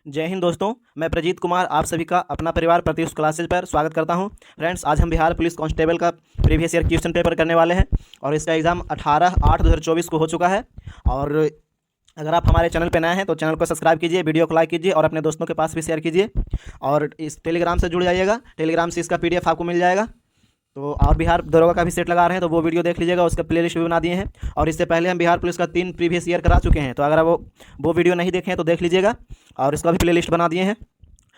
जय हिंद दोस्तों, मैं प्रजीत कुमार आप सभी का अपना परिवार प्रत्युष क्लासेज पर स्वागत करता हूं। फ्रेंड्स, आज हम बिहार पुलिस कांस्टेबल का प्रीवियस ईयर क्वेश्चन पेपर करने वाले हैं और इसका एग्ज़ाम 18/8/2024 को हो चुका है। और अगर आप हमारे चैनल पर नए हैं तो चैनल को सब्सक्राइब कीजिए, वीडियो को लाइक कीजिए और अपने दोस्तों के पास भी शेयर कीजिए। और इस टेलीग्राम से जुड़ जाइएगा, टेलीग्राम से इसका PDF आपको मिल जाएगा। तो आप बिहार दरोगा का भी सेट लगा रहे हैं तो वो वीडियो देख लीजिएगा, उसका प्लेलिस्ट भी बना दिए हैं। और इससे पहले हम बिहार पुलिस का 3 प्रीवियस ईयर करा चुके हैं, तो अगर वो वीडियो नहीं देखे हैं तो देख लीजिएगा और इसका भी प्लेलिस्ट बना दिए हैं।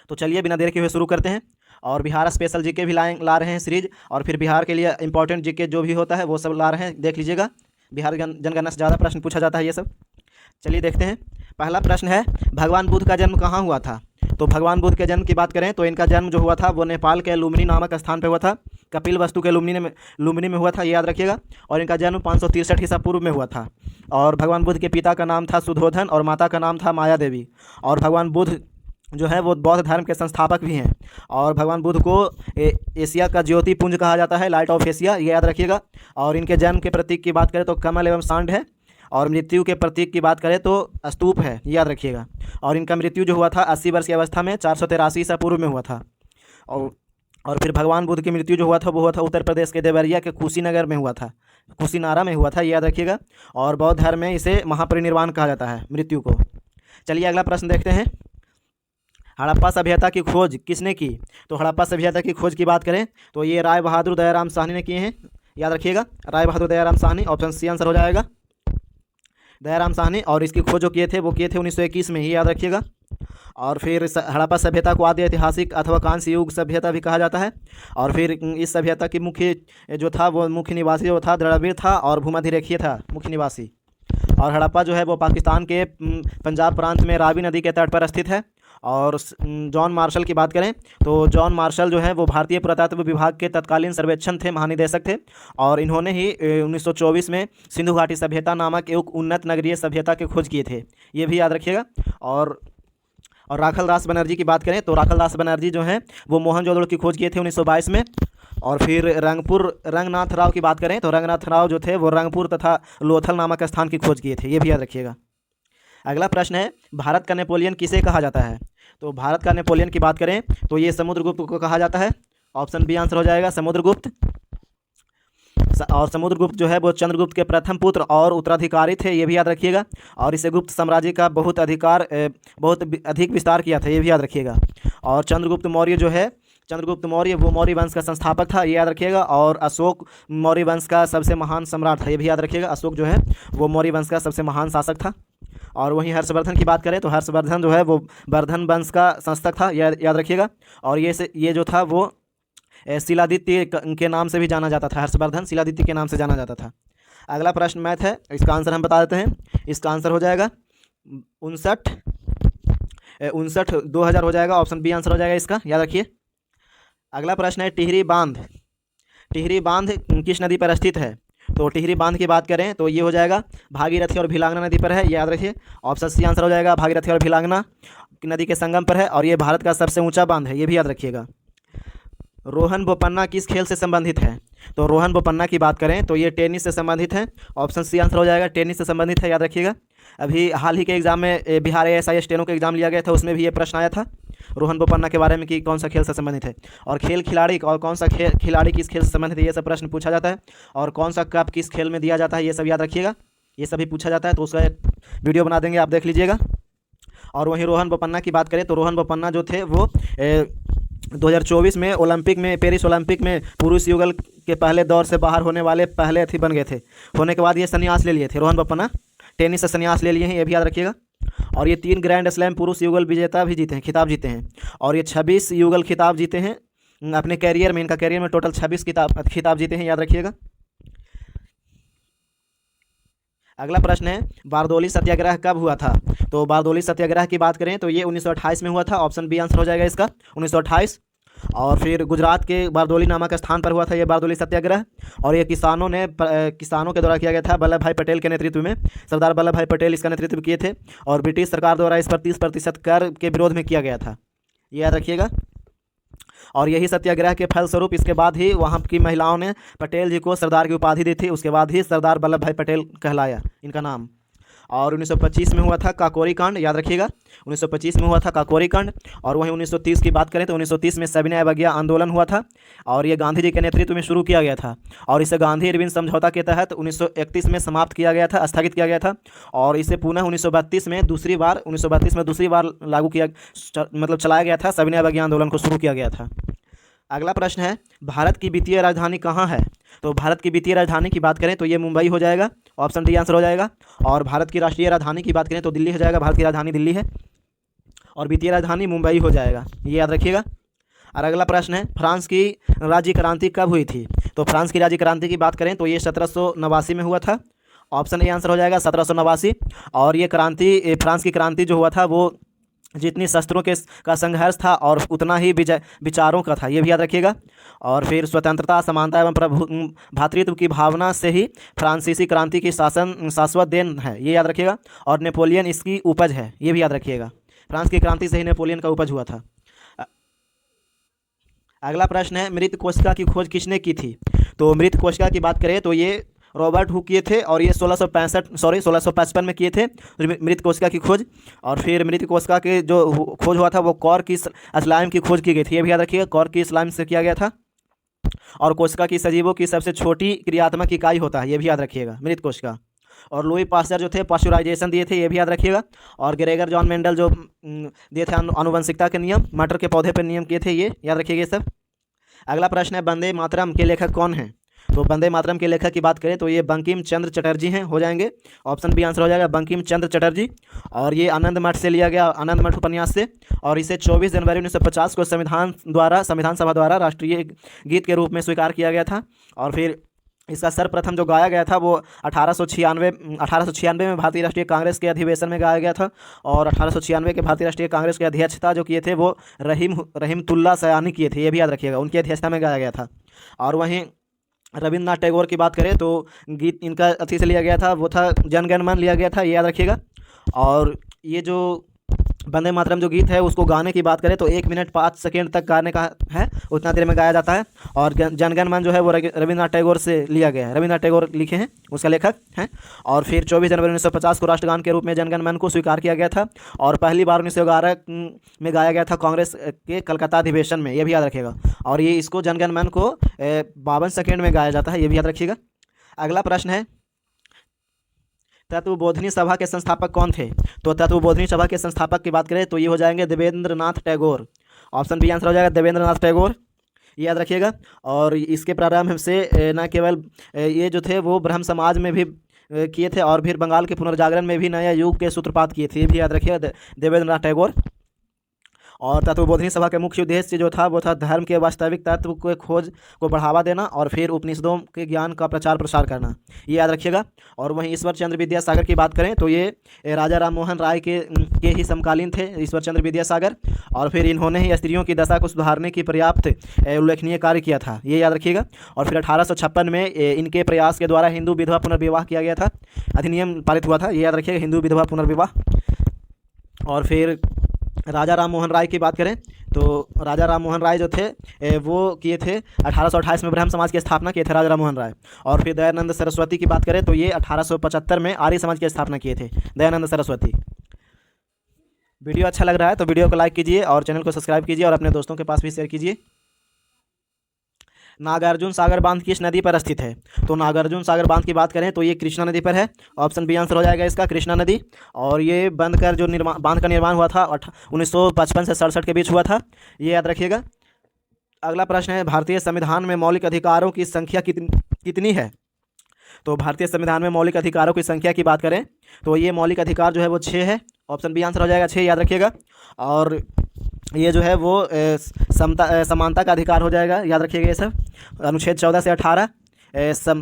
तो चलिए बिना देर के हुए शुरू करते हैं। और बिहार स्पेशल जीके भी ला रहे हैं सीरीज, और फिर बिहार के लिए इंपॉर्टेंट जीके जो भी होता है वो सब ला रहे हैं, देख लीजिएगा। बिहार जनगणना से ज़्यादा प्रश्न पूछा जाता है ये सब। चलिए देखते हैं। पहला प्रश्न है, भगवान बुद्ध का जन्म कहाँ हुआ था? तो भगवान बुद्ध के जन्म की बात करें तो इनका जन्म जो हुआ था वो नेपाल के लुम्बिनी नामक स्थान पर हुआ था। कपिल वस्तु के लुम्बिनी में हुआ था, ये याद रखिएगा। और इनका जन्म 563 ईसा पूर्व में हुआ था। और भगवान बुद्ध के पिता का नाम था सुधोधन और माता का नाम था माया देवी। और भगवान बुद्ध जो है वो बौद्ध धर्म के संस्थापक भी हैं। और भगवान बुद्ध को एशिया का ज्योति पुंज कहा जाता है, लाइट ऑफ एशिया, ये याद रखिएगा। और इनके जन्म के प्रतीक की बात करें तो कमल एवं सांड है, और मृत्यु के प्रतीक की बात करें तो स्तूप है, याद रखिएगा। और इनका मृत्यु जो हुआ था 80 वर्ष की अवस्था में 483 ईसा पूर्व में हुआ था। और फिर भगवान बुद्ध की मृत्यु जो हुआ था वो हुआ था उत्तर प्रदेश के देवरिया के कुशीनगर में हुआ था, कुशीनारा में हुआ था, याद रखिएगा। और बौद्ध धर्म में इसे महापरिनिर्वाण कहा जाता है मृत्यु को। चलिए अगला प्रश्न देखते हैं। हड़प्पा सभ्यता की खोज किसने की? तो हड़प्पा सभ्यता की खोज की बात करें तो ये राय बहादुर दयाराम साहनी ने किए हैं, याद रखिएगा। Rai Bahadur Dayaram Sahni, option C answer हो जाएगा, दयाराम साहनी। और इसकी खोज जो किए थे वो किए थे 1921 में ही, याद रखिएगा। और फिर हड़प्पा सभ्यता को आदि ऐतिहासिक अथवा कांस्य युग सभ्यता भी कहा जाता है। और फिर इस सभ्यता की मुख्य जो था वो मुख्य निवासी जो था द्रविड़ था और भूमध्यरेखीय था मुख्य निवासी। और हड़प्पा जो है वो पाकिस्तान के पंजाब प्रांत में रावी नदी के तट पर स्थित है। और जॉन मार्शल की बात करें तो जॉन मार्शल जो है वो भारतीय पुरातत्व विभाग के तत्कालीन सर्वेक्षण थे, महानिदेशक थे। और इन्होंने ही 1924 में सिंधु घाटी सभ्यता नामक एक उन्नत नगरीय सभ्यता की खोज किए थे, ये भी याद रखिएगा। और राखल दास बनर्जी की बात करें तो राखल दास बनर्जी जो हैं वो मोहनजोदड़ो की खोज किए थे 1922 में। और फिर रंगनाथ राव की बात करें तो रंगनाथ राव जो थे वो रंगपुर तथा लोथल नामक स्थान की खोज किए थे, ये भी याद रखिएगा। अगला प्रश्न है, भारत का नेपोलियन किसे कहा जाता है? तो भारत का नेपोलियन की बात करें तो ये समुद्रगुप्त को कहा जाता है, ऑप्शन बी आंसर हो जाएगा, समुद्रगुप्त। और समुद्रगुप्त जो है वो चंद्रगुप्त के प्रथम पुत्र और उत्तराधिकारी थे, ये भी याद रखिएगा। और इसे गुप्त साम्राज्य का बहुत अधिक विस्तार किया था, ये भी याद रखिएगा। और चंद्रगुप्त मौर्य जो है, चंद्रगुप्त मौर्य वो मौर्य वंश का संस्थापक था, ये याद रखिएगा। और अशोक मौर्य वंश का सबसे महान सम्राट था, ये भी याद रखिएगा। अशोक जो है वो मौर्य वंश का सबसे महान शासक था। और वहीं हर्षवर्धन की बात करें तो हर्षवर्धन जो है वो वर्धन वंश का संस्थक था, याद रखिएगा। और ये जो था वो शिलादित्य के नाम से भी जाना जाता था, हर्षवर्धन शिलादित्य के नाम से जाना जाता था। अगला प्रश्न मैथ है, इसका आंसर हम बता देते हैं। इसका आंसर हो जाएगा 2059 हो जाएगा, ऑप्शन बी आंसर हो जाएगा इसका, याद रखिए। अगला प्रश्न है, टिहरी बांध किस नदी पर स्थित है? तो टिहरी बांध की बात करें तो ये हो जाएगा भागीरथी और भिलांगना नदी पर है, याद रखिए। ऑप्शन सी आंसर हो जाएगा, भागीरथी और भिलांगना नदी के संगम पर है। और ये भारत का सबसे ऊंचा बांध है, ये भी याद रखिएगा। रोहन बोपन्ना किस खेल से संबंधित है? तो रोहन बोपन्ना की बात करें तो ये टेनिस से संबंधित है, ऑप्शन सी आंसर हो जाएगा, टेनिस से संबंधित है, याद रखिएगा। अभी हाल ही के एग्जाम में बिहार ASI स्टेनो का एग्जाम लिया गया था, उसमें भी ये प्रश्न आया था रोहन बोपन्ना के बारे में कि कौन सा खेल से संबंधित है। और खिलाड़ी और कौन सा खिलाड़ी किस खेल से संबंधित है, ये सब प्रश्न पूछा जाता है। और कौन सा कप किस खेल में दिया जाता है, ये सब याद रखिएगा, ये सभी पूछा जाता है। तो उसका एक वीडियो बना देंगे, आप देख लीजिएगा। और वहीं रोहन बोपन्ना की बात करें तो रोहन बोपन्ना जो थे वो 2024 में पेरिस ओलंपिक में पुरुष युगल के पहले दौर से बाहर होने वाले पहले अथी बन गए थे। होने के बाद ये संन्यास ले लिए थे, रोहन बोपन्ना टेनिस से संन्यास ले लिए हैं, ये भी याद रखिएगा। और ये 3 ग्रैंड स्लैम पुरुष युगल विजेता भी जीते हैं, खिताब जीते हैं। और ये 26 युगल खिताब जीते हैं अपने कैरियर में, इनका कैरियर में टोटल 26 खिताब जीते हैं, याद रखिएगा। अगला प्रश्न है, बारदोली सत्याग्रह कब हुआ था? तो बारदोली सत्याग्रह की बात करें तो ये 1928 में हुआ था, ऑप्शन बी आंसर हो जाएगा इसका, 1928। और फिर गुजरात के बारदोली नामक स्थान पर हुआ था ये बारदोली सत्याग्रह। और ये किसानों के द्वारा किया गया था, वल्लभ भाई पटेल के नेतृत्व में, सरदार वल्लभ भाई पटेल इसका नेतृत्व किए थे। और ब्रिटिश सरकार द्वारा इस पर 30% कर के विरोध में किया गया था, ये याद रखिएगा। और यही सत्याग्रह के फलस्वरूप इसके बाद ही वहाँ की महिलाओं ने पटेल जी को सरदार की उपाधि दी थी, उसके बाद ही सरदार वल्लभ भाई पटेल कहलाया इनका नाम। और 1925 में हुआ था काकोरी कांड, याद रखिएगा 1925 में हुआ था काकोरी कांड। और वहीं 1930 की बात करें तो 1930 में सविनय अवज्ञा आंदोलन हुआ था और ये गांधी जी के नेतृत्व में शुरू किया गया था और इसे गांधी इरविन समझौता के तहत 1931 में समाप्त किया गया था, स्थगित किया गया था और इसे पुनः 1932 में दूसरी बार लागू किया, मतलब चलाया गया था, सविनय अवज्ञा आंदोलन को शुरू किया गया था। अगला प्रश्न है, भारत की वित्तीय राजधानी कहाँ है? तो भारत की वित्तीय राजधानी की बात करें तो ये मुंबई हो जाएगा, ऑप्शन डी आंसर हो जाएगा। और भारत की राष्ट्रीय राजधानी की बात करें तो दिल्ली हो जाएगा, भारत की राजधानी दिल्ली है और वित्तीय राजधानी मुंबई हो जाएगा, ये याद रखिएगा। और अगला प्रश्न है, फ्रांस की राज्य क्रांति कब हुई थी? तो फ्रांस की राज्य क्रांति की बात करें तो ये 1789 में हुआ था, ऑप्शन ए आंसर हो जाएगा 1789। और ये क्रांति, फ्रांस की क्रांति जो हुआ था वो जितनी शस्त्रों का संघर्ष था और उतना ही विचारों का था, ये भी याद रखिएगा। और फिर स्वतंत्रता, समानता एवं भ्रातृत्व की भावना से ही फ्रांसीसी क्रांति की शाश्वत देन है, ये याद रखिएगा। और नेपोलियन इसकी उपज है, ये भी याद रखिएगा। फ्रांस की क्रांति से ही नेपोलियन का उपज हुआ था। अगला प्रश्न है, मृत कोशिका की खोज किसने की थी? तो मृत कोशिका की बात करें तो ये रॉबर्ट हुक किए थे और ये 1655 में किए थे मृत कोशिका की खोज। और फिर मृत कोशिका के जो खोज हुआ था वो कॉर्क स्लाइम की खोज की गई थी, ये भी याद रखिएगा, कॉर्क स्लाइम से किया गया था। और कोशिका की सजीवों की सबसे छोटी क्रियात्मक इकाई होता है, ये भी याद रखिएगा, मृत कोशिका। और लुई पास्चर जो थे पास्चुराइजेशन दिए थे, ये भी याद रखिएगा। और ग्रेगर जॉन मेंडल जो दिए थे आनुवंशिकता के नियम, मटर के पौधे पर नियम किए थे, ये याद रखिएगा ये सब। अगला प्रश्न है, वंदे मातरम के लेखक कौन हैं? तो वंदे मातरम के लेखक की बात करें तो ये बंकिम चंद्र चटर्जी हैं, हो जाएंगे, ऑप्शन बी आंसर हो जाएगा बंकिम चंद्र चटर्जी। और ये आनंद मठ से लिया गया, आनंद मठ उपन्यास से। और इसे 24 जनवरी 1950 को संविधान सभा द्वारा राष्ट्रीय गीत के रूप में स्वीकार किया गया था। और फिर इसका सर्वप्रथम जो गाया गया था वो 1896 में भारतीय राष्ट्रीय कांग्रेस के अधिवेशन में गाया गया था। और 1896 के भारतीय राष्ट्रीय कांग्रेस के अध्यक्षता जो किए थे वो रहीमतुल्लाह सयानी किए थे, ये भी याद रखिएगा, उनकी अध्यक्षता में गाया गया था। और वहीं रविन्द्रनाथ टैगोर की बात करें तो गीत इनका अथी से लिया गया था, वो था जन गण मन लिया गया था, ये याद रखिएगा। और ये जो वंदे मातरम जो गीत है उसको गाने की बात करें तो 1 मिनट 5 सेकेंड तक गाने का है, उतना देर में गाया जाता है। और जनगण मन जो है वो रविन्द्रनाथ टैगोर से लिया गया है, रविन्द्रनाथ टैगोर लिखे हैं, उसका लेखक हैं। और फिर 24 जनवरी 1950 को राष्ट्रगान के रूप में जनगण मन को स्वीकार किया गया था। और पहली बार 1911 में गाया गया था कांग्रेस के कलकत्ता अधिवेशन में, ये भी याद रखिएगा। और ये इसको जनगण मन को 52 सेकेंड में गाया जाता है, ये भी याद रखिएगा। अगला प्रश्न है, तत्वबोधिनी सभा के संस्थापक कौन थे? तो तत्वबोधिनी सभा के संस्थापक की बात करें तो ये हो जाएंगे Devendranath Tagore, option B answer हो जाएगा देवेंद्रनाथ टैगोर, ये याद रखिएगा। और इसके प्रारंभ से न केवल ये जो थे वो ब्रह्म समाज में भी किए थे और फिर बंगाल के पुनर्जागरण में भी नया युग के सूत्रपात किए थे, ये भी याद रखिएगा देवेंद्रनाथ टैगोर। और तत्वबोधिनी सभा के मुख्य उद्देश्य जो था वो था धर्म के वास्तविक तत्व के खोज को बढ़ावा देना और फिर उपनिषदों के ज्ञान का प्रचार प्रसार करना, ये याद रखिएगा। और वहीं ईश्वर चंद्र विद्यासागर की बात करें तो ये राजा राम मोहन राय के ही समकालीन थे, ईश्वर चंद्र विद्यासागर। और फिर इन्होंने ही स्त्रियों की दशा को सुधारने की पर्याप्त उल्लेखनीय कार्य किया था, ये याद रखिएगा। और फिर 1856 में इनके प्रयास के द्वारा हिंदू विधवा पुनर्विवाह किया गया था, अधिनियम पारित हुआ था, ये याद रखिएगा, हिंदू विधवा पुनर्विवाह। और फिर राजा राम मोहन राय की बात करें तो राजा राम मोहन राय जो थे वो किए थे 1828 में ब्रह्म समाज की स्थापना किए थे राजा राम मोहन राय। और फिर दयानंद सरस्वती की बात करें तो ये 1875 में आर्य समाज की स्थापना किए थे दयानंद सरस्वती। वीडियो अच्छा लग रहा है तो वीडियो को लाइक कीजिए और चैनल को सब्सक्राइब कीजिए और अपने दोस्तों के पास भी शेयर कीजिए। नागार्जुन सागर बांध किस नदी पर स्थित है? तो नागार्जुन सागर बांध की बात करें तो ये कृष्णा नदी पर है, ऑप्शन बी आंसर हो जाएगा इसका, कृष्णा नदी। और ये बांध का निर्माण हुआ था 1955 से 67 के बीच हुआ था, ये याद रखिएगा। अगला प्रश्न है, भारतीय संविधान में मौलिक अधिकारों की संख्या कितनी है? तो भारतीय संविधान में मौलिक अधिकारों की संख्या की बात करें तो ये मौलिक अधिकार जो है वो 6 है, ऑप्शन बी आंसर हो जाएगा 6, याद रखिएगा। और ये जो है वो समानता का अधिकार हो जाएगा, याद रखिएगा ये सब, अनुच्छेद 14 से 18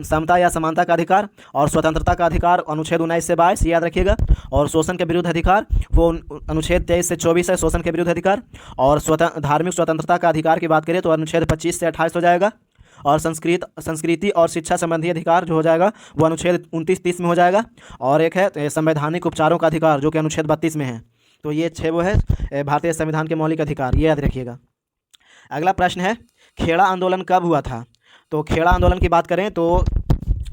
समता या समानता का अधिकार। और स्वतंत्रता का अधिकार अनुच्छेद 19 से 22, याद रखिएगा। और शोषण के विरुद्ध अधिकार वो अनुच्छेद 23 से 24 है, शोषण के विरुद्ध अधिकार। और धार्मिक स्वतंत्रता का अधिकार की बात करें तो अनुच्छेद 25 से 28 हो जाएगा। और संस्कृति और शिक्षा संबंधी अधिकार जो हो जाएगा वो अनुच्छेद 29-30 में हो जाएगा। और एक है संवैधानिक उपचारों का अधिकार जो कि अनुच्छेद 32 में है। तो ये 6 वो है भारतीय संविधान के मौलिक अधिकार, ये याद रखिएगा। अगला प्रश्न है, खेड़ा आंदोलन कब हुआ था? तो खेड़ा आंदोलन की बात करें तो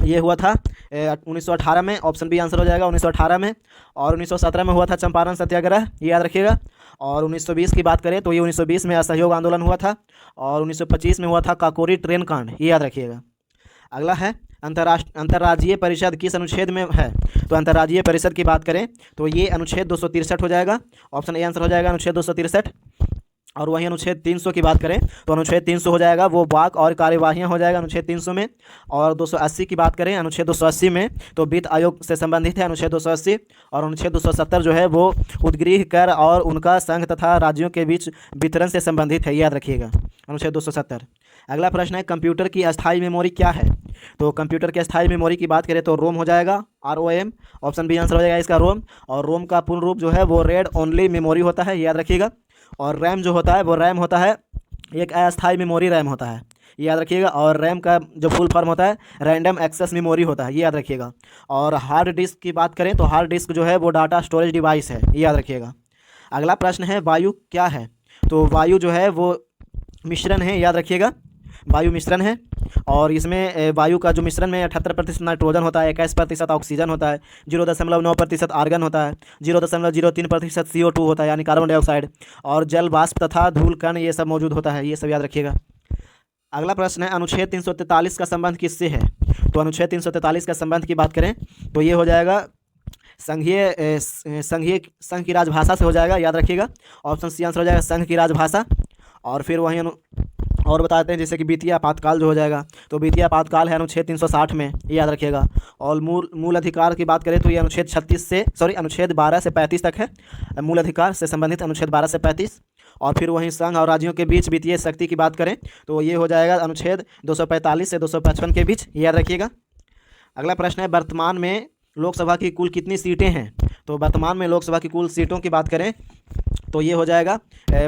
ये हुआ था 1918 में, ऑप्शन बी आंसर हो जाएगा 1918 में। और 1917 में हुआ था चंपारण सत्याग्रह, ये याद रखिएगा। और 1920 की बात करें तो ये 1920 में असहयोग आंदोलन हुआ था। और 1925 में हुआ था काकोरी ट्रेन कांड, ये याद रखिएगा। अगला है अंतर्राज्यीय परिषद किस अनुच्छेद में है? तो अंतर्राज्यीय परिषद की बात करें तो ये अनुच्छेद 263 हो जाएगा, ऑप्शन ए आंसर हो जाएगा अनुच्छेद 263। और वहीं अनुच्छेद 300 की बात करें तो अनुच्छेद 300 हो जाएगा वो वाक और कार्यवाहियाँ हो जाएगा अनुच्छेद 300 में। और 280 की बात करें अनुच्छेद 280 में तो वित्त आयोग से संबंधित है अनुच्छेद 280। और अनुच्छेद 270 जो है वो उद्गृह कर और उनका संघ तथा राज्यों के बीच वितरण से संबंधित है, याद रखिएगा अनुच्छेद 270। अगला प्रश्न है कंप्यूटर की अस्थायी मेमोरी क्या है? तो कंप्यूटर की अस्थायी मेमोरी की बात करें तो रोम हो जाएगा, ROM, ऑप्शन बी आंसर हो जाएगा इसका रोम। और रोम का पूर्ण रूप जो है वो रेड ओनली मेमोरी होता है, याद रखिएगा। और रैम जो होता है वो रैम होता है एक अस्थायी मेमोरी रैम होता है, ये याद रखिएगा। और रैम का जो फुल फॉर्म होता है रैंडम एक्सेस मेमोरी होता है, ये याद रखिएगा। और हार्ड डिस्क की बात करें तो हार्ड डिस्क जो है वो डाटा स्टोरेज डिवाइस है, ये याद रखिएगा। अगला प्रश्न है वायु क्या है? तो वायु जो है वो मिश्रण है, याद रखिएगा, वायु मिश्रण है। और इसमें वायु का जो मिश्रण में 78% नाइट्रोजन होता है, 21% ऑक्सीजन होता है, 0.9% आर्गन होता है, 0.03% CO2 होता है यानी कार्बन डाइऑक्साइड, और जल वाष्प तथा धूल कण ये सब मौजूद होता है, ये सब याद रखिएगा। अगला प्रश्न है अनुच्छेद 343 का संबंध किससे है? तो अनुच्छेद 343 का संबंध की बात करें तो ये हो जाएगा संघ की राजभाषा से हो जाएगा, याद रखिएगा। ऑप्शन सी आंसर हो जाएगा संघ की राजभाषा। और फिर वहीं और बताते हैं जैसे कि वित्तीय आपातकाल जो हो जाएगा तो वित्तीय आपातकाल है अनुच्छेद 360 में, ये याद रखिएगा। और मूल अधिकार की बात करें तो ये अनुच्छेद 12 से 35 तक है, मूल अधिकार से संबंधित अनुच्छेद 12 से 35। और फिर वहीं संघ और राज्यों के बीच वित्तीय शक्ति की बात करें तो ये हो जाएगा अनुच्छेद 245 से 255 के बीच, ये याद रखिएगा। अगला प्रश्न है वर्तमान में लोकसभा की कुल कितनी सीटें हैं? तो वर्तमान में लोकसभा की कुल सीटों की बात करें तो ये हो जाएगा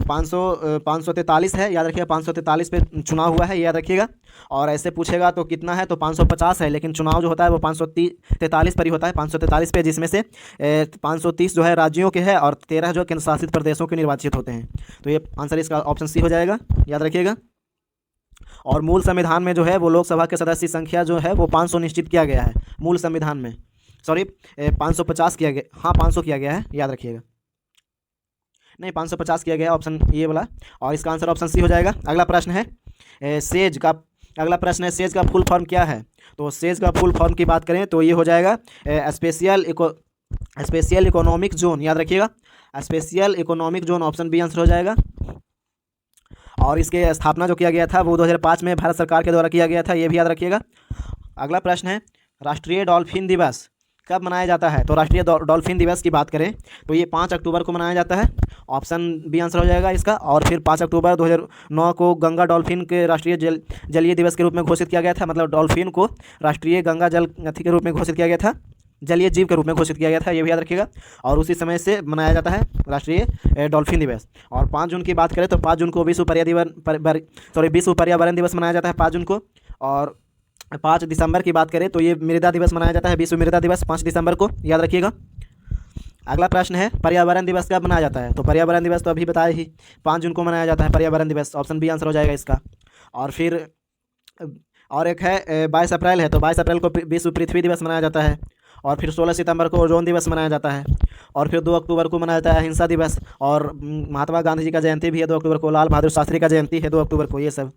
543 है, याद रखिएगा। 543 पे चुनाव हुआ है, याद रखिएगा। और ऐसे पूछेगा तो कितना है तो 550 है, लेकिन चुनाव जो होता है वो 543 पर ही होता है, 543 पे, जिसमें से 530 जो है राज्यों के हैं और 13 जो केंद्र शासित प्रदेशों के निर्वाचित होते हैं। तो ये आंसर इसका ऑप्शन सी हो जाएगा, याद रखिएगा। और मूल संविधान में जो है वो लोकसभा के सदस्य संख्या जो है वो 500 निश्चित किया गया है मूल संविधान में, 550 किया गया, हाँ 500 किया गया है, याद रखिएगा। नहीं 550 किया गया, ऑप्शन ये वाला, और इसका आंसर ऑप्शन सी हो जाएगा। अगला प्रश्न है सेज का फुल फॉर्म क्या है? तो सेज का फुल फॉर्म की बात करें तो ये हो जाएगा स्पेशल इकोनॉमिक जोन, याद रखिएगा, special economic zone, option B answer हो जाएगा। और इसके स्थापना जो किया गया था वो 2005 में भारत सरकार के द्वारा किया गया था, ये भी याद रखिएगा। अगला प्रश्न है राष्ट्रीय डॉल्फिन दिवस कब मनाया जाता है? तो राष्ट्रीय डॉल्फिन दिवस की बात करें तो ये 5 अक्टूबर को मनाया जाता है, ऑप्शन बी आंसर हो जाएगा इसका। और फिर 5 अक्टूबर 2009 को गंगा डॉल्फिन के राष्ट्रीय जलीय दिवस के रूप में घोषित किया गया था, मतलब डॉल्फिन को राष्ट्रीय गंगा जल के रूप में घोषित किया गया था, जलीय जीव के रूप में घोषित किया गया था, ये भी याद रखिएगा। और उसी समय से मनाया जाता है राष्ट्रीय डॉल्फिन दिवस। और 5 जून की बात करें तो 5 जून को विश्व पर्यावरण दिवस मनाया जाता है 5 जून को। और 5 दिसंबर की बात करें तो ये मृदा दिवस मनाया जाता है, विश्व मृदा दिवस 5 दिसंबर को, याद रखिएगा। अगला प्रश्न है पर्यावरण दिवस कब मनाया जाता है? तो पर्यावरण दिवस तो अभी बताया ही 5 जून को मनाया जाता है पर्यावरण दिवस, ऑप्शन बी आंसर हो जाएगा इसका। और फिर और एक है 22 अप्रैल है, तो 22 अप्रैल को विश्व पृथ्वी दिवस मनाया जाता है। और फिर 16 सितंबर को ओजोन दिवस मनाया जाता है। और फिर 2 अक्टूबर को मनाया जाता है अहिंसा दिवस। और महात्मा गांधी जी का जयंती भी है 2 अक्टूबर को, लाल बहादुर शास्त्री का जयंती है 2 अक्टूबर को, ये सब।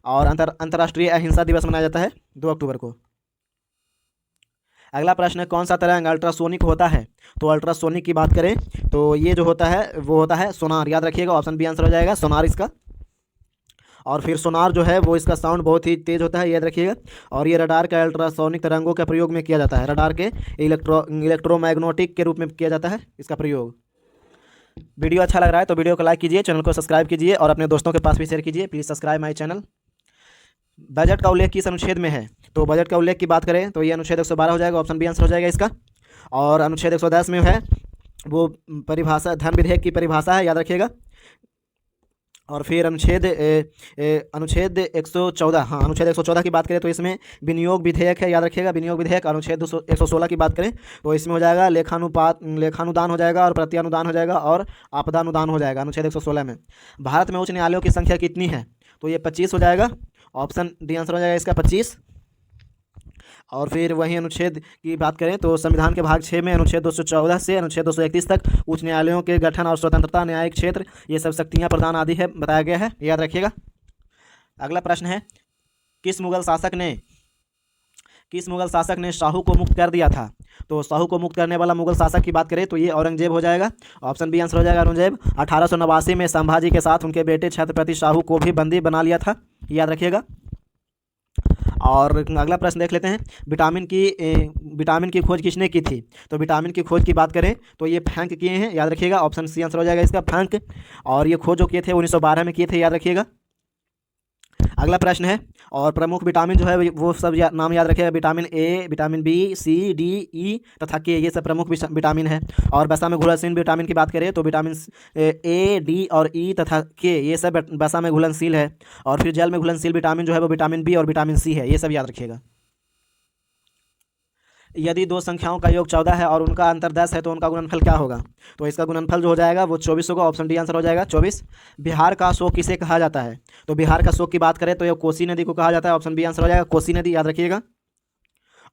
और अंतर्राष्ट्रीय अहिंसा दिवस मनाया जाता है 2 अक्टूबर को। अगला प्रश्न है कौन सा तरंग अल्ट्रासोनिक होता है? तो अल्ट्रासोनिक की बात करें तो ये जो होता है वो होता है सोनार, याद रखिएगा, ऑप्शन बी आंसर हो जाएगा सोनार इसका। और फिर सोनार जो है वो इसका साउंड बहुत ही तेज़ होता है, याद रखिएगा। और ये रडार का अल्ट्रासोनिक तरंगों के प्रयोग में किया जाता है, रडार के इलेक्ट्रोमैग्नेटिक के रूप में किया जाता है इसका प्रयोग। वीडियो अच्छा लग रहा है तो वीडियो को लाइक कीजिए, चैनल को सब्सक्राइब कीजिए और अपने दोस्तों के पास भी शेयर कीजिए। Please subscribe my channel. Budget का उल्लेख किस अनुच्छेद में है? तो बजट का उल्लेख की बात करें तो ये अनुच्छेद 112 हो जाएगा, ऑप्शन बी आंसर हो जाएगा इसका। और अनुच्छेद 110 में है वो परिभाषा, धन विधेयक की परिभाषा है, याद रखिएगा। और फिर अनुच्छेद 114, हाँ अनुच्छेद 114 की बात करें तो इसमें विनियोग विधेयक है, याद रखिएगा, विनियोग विधेयक। अनुच्छेद 116 की बात करें तो इसमें हो जाएगा लेखानुदान हो जाएगा और प्रत्यानुदान हो जाएगा और आपदानुदान हो जाएगा अनुच्छेद 116 में। भारत में उच्च न्यायालयों की संख्या कितनी है? तो ये 25 हो जाएगा, ऑप्शन डी आंसर हो जाएगा इसका 25। और फिर वहीं अनुच्छेद की बात करें तो संविधान के भाग 6 में अनुच्छेद 214 से अनुच्छेद 231 तक उच्च न्यायालयों के गठन और स्वतंत्रता, न्यायिक क्षेत्र, ये सब शक्तियाँ प्रदान आदि है बताया गया है, याद रखिएगा। अगला प्रश्न है, किस मुगल शासक ने शाहू को मुक्त कर दिया था? तो शाहू को मुक्त करने वाला मुगल शासक की बात करें तो ये औरंगजेब हो जाएगा। ऑप्शन बी आंसर हो जाएगा औरंगजेब। 1889 में संभाजी के साथ उनके बेटे छत्रपति शाहू को भी बंदी बना लिया था, याद रखिएगा। और अगला प्रश्न देख लेते हैं, विटामिन की खोज किसने की थी? तो विटामिन की खोज की बात करें तो ये फ्रैंक किए हैं, याद रखिएगा। ऑप्शन सी आंसर हो जाएगा इसका, फ्रैंक। और ये खोज जो किए थे 1912 में किए थे, याद रखिएगा। अगला प्रश्न है, और प्रमुख विटामिन जो है वो सब नाम याद रखिएगा। Vitamin A, vitamin B, C, D, E तथा के, ये सब प्रमुख विटामिन है। और वसा में घुलनशील विटामिन की बात करें तो विटामिन ए, डी और ई तथा के, ये सब वसा में घुलनशील है। और फिर जल में घुलनशील विटामिन जो है वो विटामिन बी और विटामिन सी है, ये सब याद रखिएगा। यदि दो संख्याओं का योग 14 है और उनका अंतर 10 है तो उनका गुणनफल क्या होगा? तो इसका गुणनफल जो हो जाएगा वो 24 होगा। ऑप्शन डी आंसर हो जाएगा 24। बिहार का शोक किसे कहा जाता है? तो बिहार का शोक की बात करें तो ये कोसी नदी को कहा जाता है। ऑप्शन बी आंसर हो जाएगा कोसी नदी, याद रखिएगा।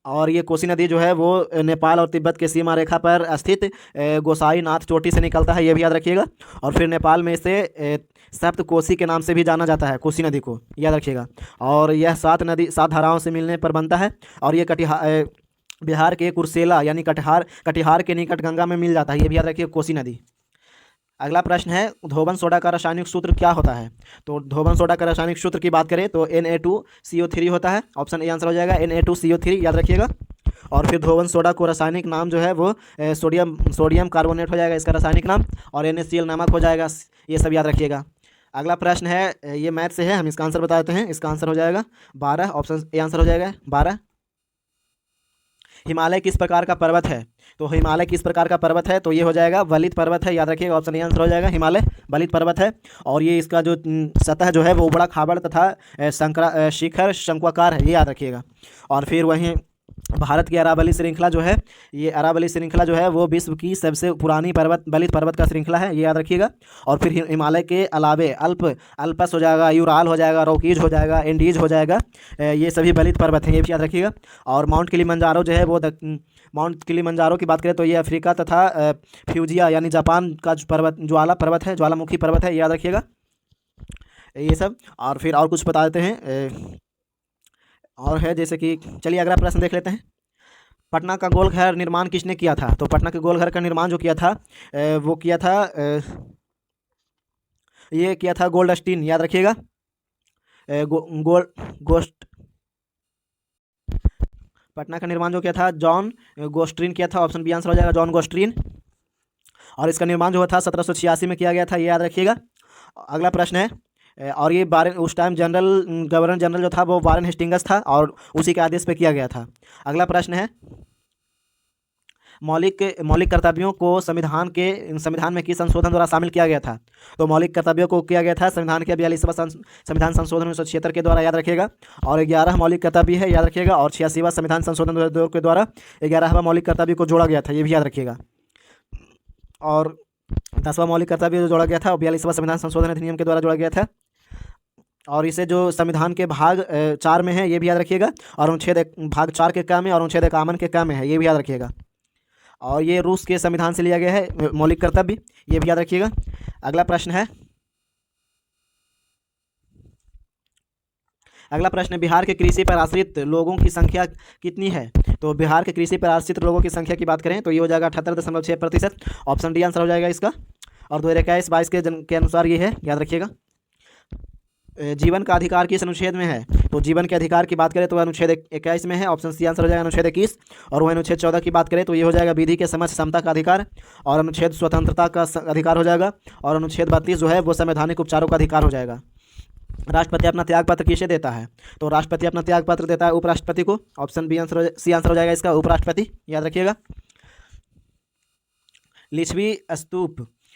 और ये कोसी नदी जो है वो नेपाल और तिब्बत के सीमा रेखा पर स्थित गोसाईनाथ चोटी से निकलता है, ये भी याद रखिएगा। और फिर नेपाल में इसे सप्त कोसी के नाम से भी जाना जाता है, कोसी नदी को, याद रखिएगा। और यह 7 धाराओं से मिलने पर बनता है। और ये बिहार के कुर्सेला यानी कटिहार के निकट गंगा में मिल जाता है, ये भी याद रखिए, कोसी नदी। अगला प्रश्न है, धोबन सोडा का रासायनिक सूत्र क्या होता है? तो धोबन सोडा का रासायनिक सूत्र की बात करें तो Na2CO3 होता है। ऑप्शन ए आंसर हो जाएगा Na2CO3, याद रखिएगा। और फिर धोबन सोडा को रासायनिक नाम जो है वो सोडियम कार्बोनेट हो जाएगा इसका रासायनिक नाम, और NaCl नमक हो जाएगा, ये सब याद रखिएगा। अगला प्रश्न है, ये मैथ से है, हम इसका आंसर बता देते हैं। इसका आंसर हो जाएगा 12। ऑप्शन ए आंसर हो जाएगा 12। हिमालय किस प्रकार का पर्वत है? तो हिमालय किस प्रकार का पर्वत है? तो ये हो जाएगा वलित पर्वत है, याद रखिएगा। ऑप्शन ए आंसर हो जाएगा हिमालय वलित पर्वत है। और ये इसका जो सतह जो है वो बड़ा खाबड़ तथा शिखर शंक्वाकार है, ये याद रखिएगा। और फिर वहीं भारत की अरावली श्रृंखला जो है, ये अरावली श्रृंखला जो है वो विश्व की सबसे पुरानी वलित पर्वत का श्रृंखला है, ये याद रखिएगा। और फिर हिमालय के अलावे अल्पस हो जाएगा, यूराल हो जाएगा, रॉकीज हो जाएगा, एंडीज हो जाएगा, ये सभी वलित पर्वत हैं, ये भी याद रखिएगा। और माउंट किलिमंजारो जो है वो माउंट किलिमंजारो की बात करें तो ये अफ्रीका तथा फ्यूजिया यानी जापान का पर्वत, ज्वालामुखी पर्वत है, याद रखिएगा ये सब। और फिर और कुछ बता देते हैं और है, जैसे कि चलिए अगला प्रश्न देख लेते हैं। पटना का गोलघर निर्माण किसने किया था? तो पटना के गोलघर का निर्माण जो किया था वो किया था ये किया था गोल्डस्टीन, याद रखिएगा। पटना का निर्माण जो किया था जॉन गोस्ट्रीन किया था। ऑप्शन बी आंसर हो जाएगा जॉन गोस्ट्रीन। और इसका निर्माण जो था 1786 में किया गया था, ये याद रखिएगा। अगला प्रश्न है, और ये उस टाइम गवर्नर जनरल जो था वो वारेन हेस्टिंग्स था और उसी के आदेश पे किया गया था। अगला प्रश्न है, मौलिक कर्तव्यों को संविधान में किस संशोधन द्वारा शामिल किया गया था? तो मौलिक कर्तव्यों को किया गया था संविधान के 42वां संविधान संशोधन 1976 के द्वारा, याद रखिएगा। और 11 मौलिक कर्तव्य है, याद रखिएगा। और 86वां संविधान संशोधन 2002 के द्वारा 11वां मौलिक कर्तव्य को जोड़ा गया था, ये भी याद रखिएगा। और 10वां मौलिक कर्तव्य जो जोड़ा गया था 42वां संविधान संशोधन अधिनियम के द्वारा जोड़ा गया था। और इसे जो संविधान के भाग 4 में है, ये भी याद रखिएगा। और अनुच्छेद भाग 4 के क्या में और अनुच्छेद 51 के क्या में है, ये भी याद रखिएगा। और ये रूस के संविधान से लिया गया है मौलिक कर्तव्य, ये भी याद रखिएगा। अगला प्रश्न है, बिहार के कृषि पर आश्रित लोगों की संख्या कितनी है? तो बिहार के कृषि पर आश्रित लोगों की संख्या की बात करें तो ये हो जाएगा 78.6%। ऑप्शन डी आंसर हो जाएगा इसका। और 2021-22 के अनुसार ये है, याद रखिएगा। जीवन का अधिकार किस अनुच्छेद में है? तो जीवन के अधिकार की बात करें तो अनुच्छेद 21 में है। ऑप्शन सी आंसर हो जाएगा अनुच्छेद 21। और वह अनुच्छेद 14 की बात करें तो ये हो जाएगा विधि के समक्ष समता का अधिकार। और अनुच्छेद स्वतंत्रता का अधिकार हो जाएगा। और अनुच्छेद 32 जो है वो संवैधानिक उपचारों का अधिकार हो जाएगा। राष्ट्रपति अपना त्यागपत्र किसे देता है? तो राष्ट्रपति अपना त्यागपत्र देता है उपराष्ट्रपति को। ऑप्शन सी आंसर हो जाएगा इसका, उपराष्ट्रपति, याद रखिएगा।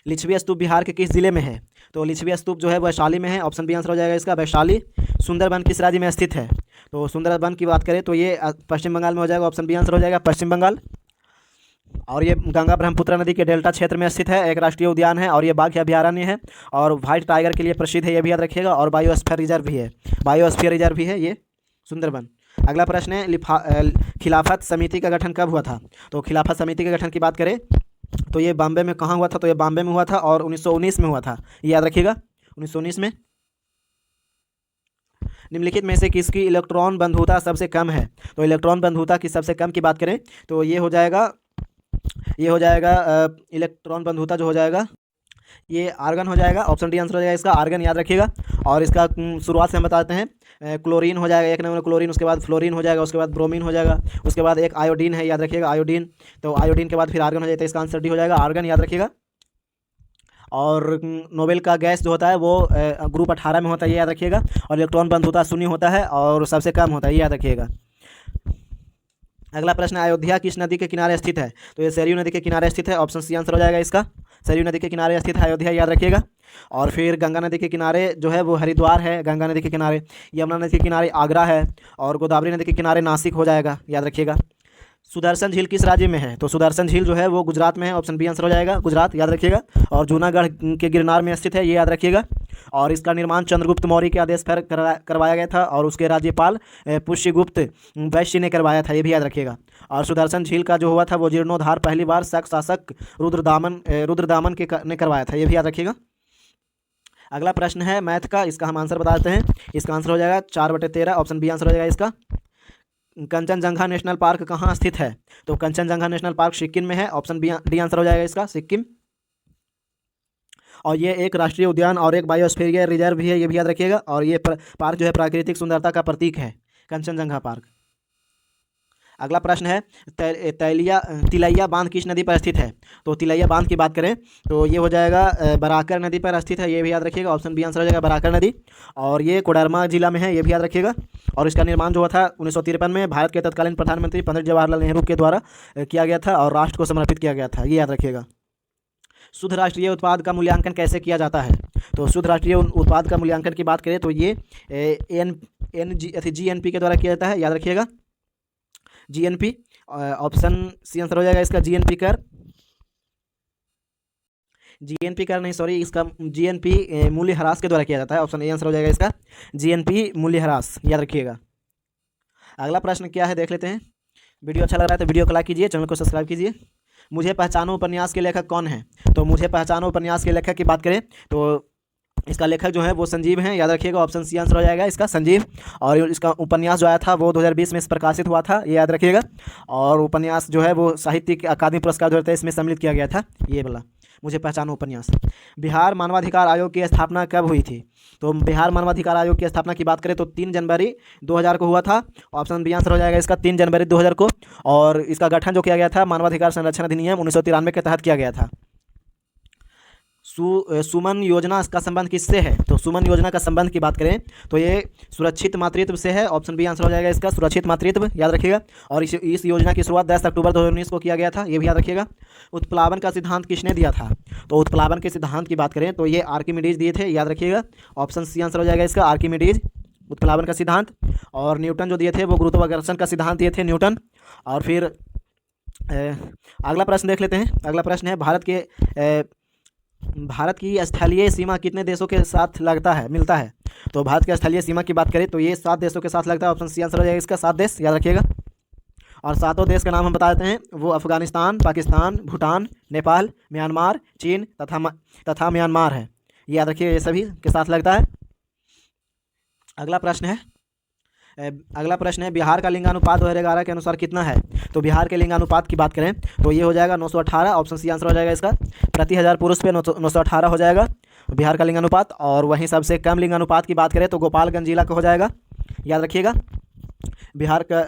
लिच्छवी स्तूप बिहार के किस जिले में है? तो लिच्छवी स्तूप जो है वैशाली में है। ऑप्शन बी आंसर हो जाएगा इसका, वैशाली। सुंदरबन किस राज्य में स्थित है? तो सुंदरबन की बात करें तो ये पश्चिम बंगाल में हो जाएगा। ऑप्शन बी आंसर हो जाएगा पश्चिम बंगाल। और ये गंगा ब्रह्मपुत्र नदी के डेल्टा क्षेत्र में स्थित है, एक राष्ट्रीय उद्यान है। और ये बाघ अभयारण्य है और व्हाइट टाइगर के लिए प्रसिद्ध है, ये भी याद रखिएगा। और बायोस्फीयर रिजर्व भी है, ये सुंदरबन। अगला प्रश्न है खिलाफत समिति का गठन कब हुआ था। तो खिलाफत समिति के गठन की बात करें तो ये बॉम्बे में कहाँ हुआ था, तो ये बॉम्बे में हुआ था और 1919 में हुआ था, ये याद रखिएगा 1919 में। निम्नलिखित में से किसकी इलेक्ट्रॉन बंधुता सबसे कम है। तो इलेक्ट्रॉन बंधुता की सबसे कम की बात करें तो ये हो जाएगा इलेक्ट्रॉन बंधुता जो हो जाएगा ये आर्गन हो जाएगा। ऑप्शन डी आंसर हो जाएगा इसका, आर्गन याद रखिएगा। और इसका शुरुआत से हम बताते हैं, क्लोरीन हो जाएगा, एक नंबर क्लोरीन, उसके बाद फ्लोरीन हो जाएगा, उसके बाद ब्रोमीन हो जाएगा, उसके बाद एक आयोडीन है, याद रखिएगा आयोडीन। तो आयोडीन के बाद फिर आर्गन हो जाता है, इसका आंसर डी हो जाएगा, आर्गन याद रखिएगा। और नोबेल का गैस जो होता है वो ग्रुप 18 में होता है, ये याद रखिएगा। और इलेक्ट्रॉन बंधुता शून्य होता है और सबसे कम होता है, ये याद रखिएगा। अगला प्रश्न, अयोध्या किस नदी के किनारे स्थित है। तो ये सरयू नदी के किनारे स्थित है, ऑप्शन सी आंसर हो जाएगा इसका, सरयू नदी के किनारे स्थित है अयोध्या, याद रखिएगा। और फिर गंगा नदी के किनारे जो है वो हरिद्वार है, गंगा नदी के किनारे। यमुना नदी के किनारे आगरा है और गोदावरी नदी के किनारे नासिक हो जाएगा, याद रखिएगा। सुदर्शन झील किस राज्य में है। तो सुदर्शन झील जो है वो गुजरात में है, ऑप्शन बी आंसर हो जाएगा, गुजरात, याद रखिएगा। और जूनागढ़ के गिरनार में स्थित है, ये याद रखिएगा। और इसका निर्माण चंद्रगुप्त मौर्य के आदेश पर करवाया गया था और उसके राज्यपाल पुष्यगुप्त वैश्य ने करवाया था, ये भी याद रखिएगा। और सुदर्शन झील का जो हुआ था वो जीर्णोद्धार पहली बार शक शासक रुद्रदामन ने करवाया था, ये भी याद रखिएगा। अगला प्रश्न है मैथ का, इसका हम आंसर बता देते हैं। इसका आंसर हो जाएगा 4/13, ऑप्शन बी आंसर हो जाएगा इसका। कंचनजंगा नेशनल पार्क कहाँ स्थित है। तो कंचनजंगा नेशनल पार्क सिक्किम में है, ऑप्शन डी आंसर हो जाएगा इसका, सिक्किम। और ये एक राष्ट्रीय उद्यान और एक बायोस्फीयर रिजर्व भी है, ये भी याद रखिएगा। और ये पार्क जो है प्राकृतिक सुंदरता का प्रतीक है, कंचनजंगा पार्क। अगला प्रश्न है तिलैया बांध किस नदी पर स्थित है। तो तिलैया बांध की बात करें तो ये हो जाएगा बराकर नदी पर स्थित है, ये भी याद रखिएगा, ऑप्शन बी आंसर हो जाएगा बराकर नदी। और ये कोडरमा जिला में है, ये भी याद रखिएगा। और इसका निर्माण जो हुआ था 1953 में भारत के तत्कालीन प्रधानमंत्री पंडित जवाहरलाल नेहरू के द्वारा किया गया था और राष्ट्र को समर्पित किया गया था, ये याद रखिएगा। शुद्ध राष्ट्रीय उत्पाद का मूल्यांकन कैसे किया जाता है। तो शुद्ध राष्ट्रीय उत्पाद का मूल्यांकन की बात करें तो ये GNP के द्वारा किया जाता है, याद रखिएगा, GNP। ऑप्शन सी आंसर हो जाएगा इसका, GNP कर नहीं, सॉरी, इसका GNP मूल्यह्रास के द्वारा किया जाता है, ऑप्शन ए आंसर हो जाएगा इसका, GNP मूल्यह्रास, याद रखिएगा। अगला प्रश्न क्या है देख लेते हैं। वीडियो अच्छा लग रहा है तो वीडियो को लाइक कीजिए, चैनल को सब्सक्राइब कीजिए। मुझे पहचानो उपन्यास के लेखक कौन है। तो मुझे पहचानो उपन्यास के लेखक की बात करें तो इसका लेखक जो है वो संजीव हैं, याद रखिएगा, ऑप्शन सी आंसर हो जाएगा इसका, संजीव। और इसका उपन्यास जो आया था वो 2020 में प्रकाशित हुआ था, ये याद रखिएगा। और उपन्यास जो है वो साहित्यिक अकादमी पुरस्कार 2023 में सम्मिलित किया गया था, ये वाला मुझे पहचानो उपन्यास। बिहार मानवाधिकार आयोग की स्थापना कब हुई थी। तो बिहार मानवाधिकार आयोग की स्थापना की बात करें तो 3 जनवरी 2000 को हुआ था, ऑप्शन बी आंसर हो जाएगा इसका, 3 जनवरी 2000 को। और इसका गठन जो किया गया था मानवाधिकार संरक्षण अधिनियम 1993 के तहत किया गया था। सुमन योजना का संबंध किससे है। तो सुमन योजना का संबंध की बात करें तो ये सुरक्षित मातृत्व से है, ऑप्शन बी आंसर हो जाएगा इसका, सुरक्षित मातृत्व, याद रखिएगा। और इस योजना की शुरुआत 10 अक्टूबर 2019 को किया गया था, ये भी याद रखिएगा। उत्प्लावन का सिद्धांत किसने दिया था। तो उत्प्लावन के सिद्धांत की बात करें तो ये आर्किमिडीज दिए थे, याद रखिएगा, ऑप्शन सी आंसर हो जाएगा इसका, आर्किमिडीज, उत्प्लावन का सिद्धांत। और न्यूटन जो दिए थे वो गुरुत्वाकर्षण का सिद्धांत दिए थे, न्यूटन। और फिर अगला प्रश्न देख लेते हैं। अगला प्रश्न है भारत की स्थलीय सीमा कितने देशों के साथ मिलता है। तो भारत की स्थलीय सीमा की बात करें तो ये 7 देशों के साथ लगता है, ऑप्शन सी आंसर हो जाएगा इसका, 7 देश, याद रखिएगा। और 7 देश का नाम हम बता देते हैं, वो अफगानिस्तान, पाकिस्तान, भूटान, नेपाल, म्यांमार, चीन तथा म्यांमार है, ये याद रखिएगा, ये सभी के साथ लगता है। अगला प्रश्न है बिहार का लिंगानुपात 2011 के अनुसार कितना है। तो बिहार के लिंगानुपात की बात करें तो ये हो जाएगा 918, ऑप्शन सी आंसर हो जाएगा इसका, प्रति 1000 पुरुष पे 918 हो जाएगा बिहार का लिंगानुपात। और वहीं सबसे कम लिंगानुपात की बात करें तो गोपालगंज जिला का हो जाएगा, याद रखिएगा। बिहार का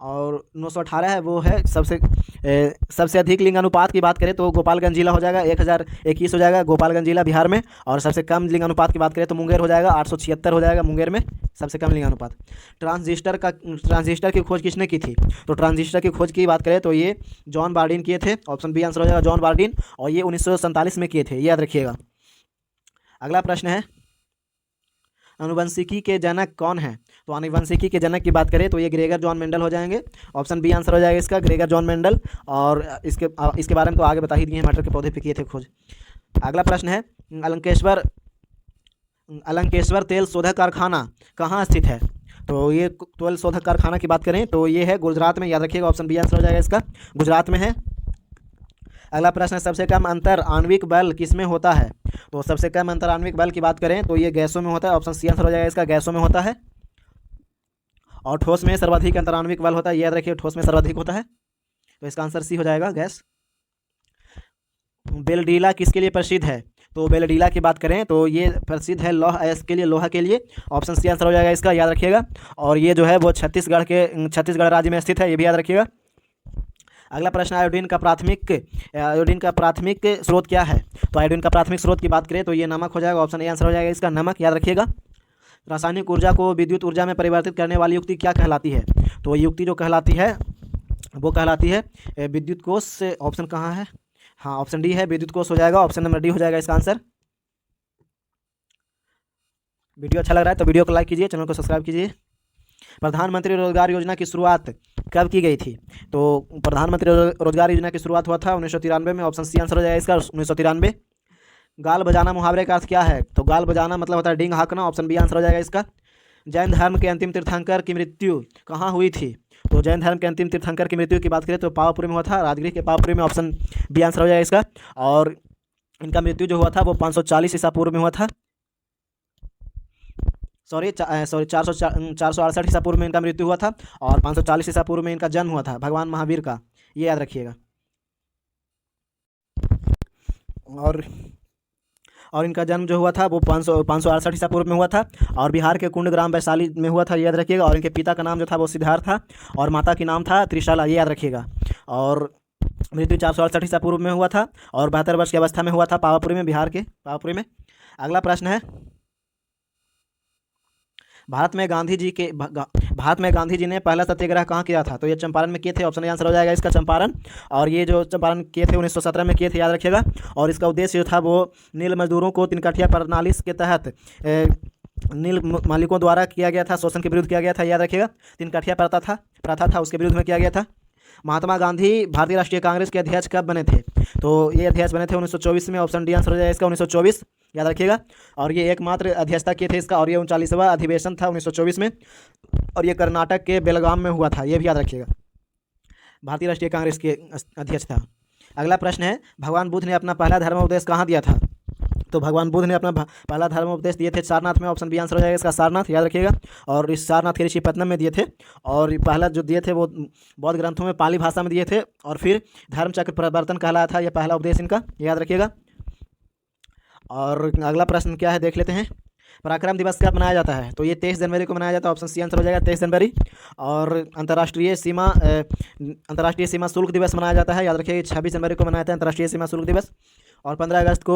और 918 है, वो है सबसे अधिक लिंगानुपात की बात करें तो गोपालगंज जिला हो जाएगा, 1021 हो जाएगा गोपालगंज जिला बिहार में। और सबसे कम लिंगानुपात की बात करें तो मुंगेर हो जाएगा, 876 हो जाएगा मुंगेर में सबसे कम लिंगानुपात। ट्रांजिस्टर की खोज किसने की थी। तो ट्रांजिस्टर की खोज की बात करें तो ये जॉन बार्डिन किए थे, ऑप्शन बी आंसर हो जाएगा, जॉन बार्डिन। और ये 1947 में किए थे, याद रखिएगा। अगला प्रश्न है आनुवंशिकी के जनक कौन है। तो आनुवंशिकी के जनक की बात करें तो ये ग्रेगर जॉन मेंडल हो जाएंगे, ऑप्शन बी आंसर हो जाएगा इसका, ग्रेगर जॉन मेंडल। और इसके बारे में तो आगे बता ही दिए, मटर के पौधे पे किए थे खोज। अगला प्रश्न है अलंकेश्वर तेल शोधक कारखाना कहाँ स्थित है। तो ये तेल शोधक कारखाना की बात करें तो ये है गुजरात में, याद रखिएगा, ऑप्शन बी आंसर हो जाएगा इसका, गुजरात में है। अगला प्रश्न है सबसे कम अंतर आणविक बल किसमें होता है? तो सबसे कम अंतर आणविक बल की बात करें तो ये गैसों में होता है, ऑप्शन सी आंसर हो जाएगा इसका, गैसों में होता है। और ठोस में सर्वाधिक अंतर आणविक बल होता है, याद रखिए ठोस में सर्वाधिक होता है, तो इसका आंसर सी हो जाएगा, गैस। बेलडीला किसके लिए प्रसिद्ध है? तो बेलडीला की बात करें तो ये प्रसिद्ध है लौह अयस्क के लिए, लोहा के लिए, ऑप्शन सी आंसर हो जाएगा इसका, याद रखिएगा। और ये जो है वो छत्तीसगढ़ राज्य में स्थित है, ये भी याद रखिएगा। अगला प्रश्न, आयोडीन का प्राथमिक स्रोत क्या है? तो आयोडीन का प्राथमिक स्रोत की बात करें तो ये नमक हो जाएगा, ऑप्शन ए आंसर हो जाएगा इसका, नमक, याद रखिएगा। रासायनिक ऊर्जा को विद्युत ऊर्जा में परिवर्तित करने वाली युक्ति क्या कहलाती है? तो युक्ति जो कहलाती है वो कहलाती है विद्युत कोष, ऑप्शन कहाँ है, हाँ ऑप्शन डी है, विद्युत कोष हो जाएगा, ऑप्शन नंबर डी हो जाएगा इसका आंसर। वीडियो अच्छा लग रहा है तो वीडियो को लाइक कीजिए, चैनल को सब्सक्राइब कीजिए। प्रधानमंत्री रोजगार योजना की शुरुआत कब की गई थी? तो प्रधानमंत्री रोजगार योजना की शुरुआत हुआ था 1993 में, ऑप्शन सी आंसर हो जाएगा इसका, 1993। गाल बजाना मुहावरे का अर्थ क्या है? तो गाल बजाना मतलब होता है डींग हाँकना, ऑप्शन बी आंसर हो जाएगा इसका। जैन धर्म के अंतिम तीर्थंकर की मृत्यु कहाँ हुई थी? तो जैन धर्म के अंतिम तीर्थंकर की मृत्यु की बात करें तो पावापुरी में हुआ था, राजगीर के पावापुरी में, ऑप्शन बी आंसर हो जाएगा इसका। और इनका मृत्यु जो हुआ था वो 540 ईसा पूर्व में हुआ था, सॉरी 468 ईसा पूर्व में इनका मृत्यु हुआ था, और 540 ईसा पूर्व में इनका जन्म हुआ था भगवान महावीर का, ये याद रखिएगा। और इनका जन्म जो हुआ था वो 568 ईसा पूर्व में हुआ था, और बिहार के कुंड ग्राम वैशाली में हुआ था, याद रखिएगा। और इनके पिता का नाम जो था वो सिद्धार्थ था, और माता की नाम था त्रिशाला, ये याद रखिएगा। और मृत्यु 468 ईसा पूर्व में हुआ था, और 72 वर्ष की अवस्था में हुआ था पावापुरी में, बिहार के पावापुरी में। अगला प्रश्न है, भारत में गांधी जी ने पहला सत्याग्रह कहाँ किया था? तो ये चंपारण में किए थे, ऑप्शन आंसर हो जाएगा इसका, चंपारण। और ये जो चंपारण किए थे 1917 में किए थे, याद रखिएगा। और इसका उद्देश्य जो था वो नील मजदूरों को तिनकठिया प्रणाली के तहत नील मालिकों द्वारा किया गया था, शोषण के विरुद्ध किया गया था, याद रखिएगा। तिनकठिया प्रथा था उसके विरुद्ध में किया गया था। महात्मा गांधी भारतीय राष्ट्रीय कांग्रेस के अध्यक्ष कब बने थे? तो ये अध्यक्ष बने थे 1924 में, ऑप्शन डी आंसर हो जाएगा इसका, 1924, याद रखिएगा। और ये एकमात्र अध्यक्षता किए थे इसका, और ये 39वां अधिवेशन था 1924 में, और ये कर्नाटक के बेलगाम में हुआ था, ये भी याद रखिएगा। भारतीय राष्ट्रीय कांग्रेस के अध्यक्ष था। अगला प्रश्न है, भगवान बुद्ध ने अपना पहला धर्मोपदेश कहाँ दिया था? तो भगवान बुद्ध ने अपना पहला धर्मोपदेश दिए थे सारनाथ में, ऑप्शन बी आंसर हो जाएगा इसका, सारनाथ, याद रखिएगा। और इस सारनाथ के ऋषिपत्तनम में दिए थे, और पहला जो दिए थे वो बौद्ध ग्रंथों में पाली भाषा में दिए थे, और फिर धर्मचक्र प्रवर्तन कहलाया था ये पहला उपदेश इनका, याद रखिएगा। और अगला प्रश्न क्या है देख लेते हैं, पराक्रम दिवस कब मनाया जाता है? तो ये 23 जनवरी को मनाया जाता है, ऑप्शन सी आंसर हो जाएगा, 23 जनवरी। और अंतर्राष्ट्रीय सीमा शुल्क दिवस मनाया जाता है, याद रखिए 26 जनवरी को मनाया जाता है अंतर्राष्ट्रीय सीमा शुल्क दिवस। और 15 अगस्त को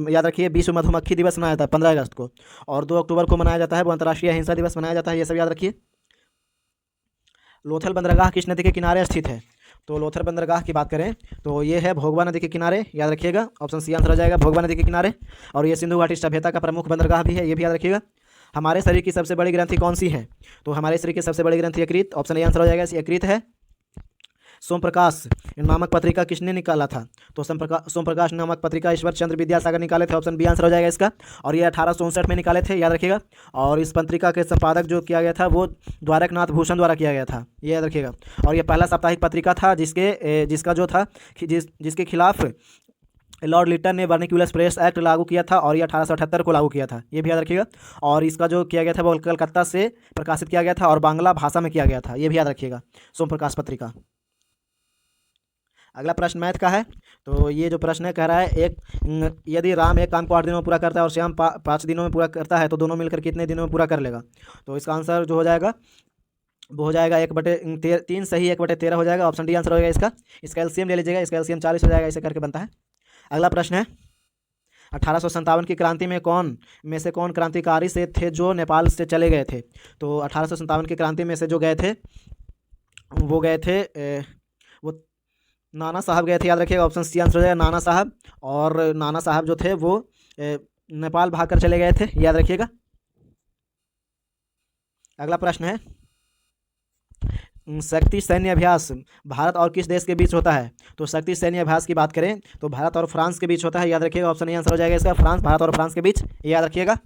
याद रखिए विश्व मधुमक्खी दिवस मनाया जाता है 15 अगस्त को। और 2 अक्टूबर को मनाया जाता है वो अंतर्राष्ट्रीय अहिंसा दिवस मनाया जाता है, ये सब याद रखिए। लोथल बंदरगाह किस नदी के किनारे स्थित है? तो लोथल बंदरगाह की बात करें तो ये है भोगवा नदी के किनारे, याद रखिएगा, ऑप्शन सी आंसर हो जाएगा, भोगवा नदी के किनारे। और ये सिंधु घाटी सभ्यता का प्रमुख बंदरगाह भी है, ये भी याद रखिएगा। हमारे शरीर की सबसे बड़ी ग्रंथि कौन सी है? तो हमारे शरीर की सबसे बड़ी ग्रंथि यकृत, ऑप्शन ए आंसर हो जाएगा, यकृत है। सोम प्रकाश नामक पत्रिका किसने निकाला था? तो सोम प्रकाश नामक पत्रिका ईश्वर चंद्र विद्यासागर निकाले थे, ऑप्शन बी आंसर हो जाएगा इसका। और ये 1859 में निकाले थे, याद रखिएगा। और इस पत्रिका के संपादक जो किया गया था वो द्वारकनाथ भूषण द्वारा किया गया था, ये याद रखिएगा। और ये पहला साप्ताहिक पत्रिका था जिसके खिलाफ लॉर्ड लिटन ने वर्निकुलर प्रेस एक्ट लागू किया था, और ये 1878 को लागू किया था, ये भी याद रखिएगा। और इसका जो किया गया था वो कलकत्ता से प्रकाशित किया गया था, और बांग्ला भाषा में किया गया था, ये भी याद रखिएगा, सोम प्रकाश पत्रिका। अगला प्रश्न मैथ का है। तो ये जो प्रश्न है कह रहा है, यदि राम एक काम को 8 दिनों में पूरा करता है और श्याम 5 दिनों में पूरा करता है तो दोनों मिलकर कितने दिनों में पूरा कर लेगा? तो इसका आंसर जो हो जाएगा वो हो जाएगा 1/3 सही 1/13 हो जाएगा, ऑप्शन डी आंसर हो जाएगा इसका। इसका एलसीएम ले लीजिएगा, इसका एलसीएम 40 हो जाएगा, ऐसे करके बनता है। अगला प्रश्न है, 1857 की क्रांति में से कौन क्रांतिकारी से थे जो नेपाल से चले गए थे? तो 1857 की क्रांति में से जो गए थे वो नाना साहब गए थे, याद रखिएगा, ऑप्शन सी आंसर हो जाएगा, नाना साहब। और नाना साहब जो थे वो नेपाल भागकर चले गए थे, याद रखिएगा। अगला प्रश्न है, शक्ति सैन्य अभ्यास भारत और किस देश के बीच होता है? तो शक्ति सैन्य अभ्यास की बात करें तो भारत और फ्रांस के बीच होता है, याद रखिएगा, ऑप्शन ए आंसर हो जाएगा इसका, फ्रांस, भारत और फ्रांस के बीच, याद रखिएगा।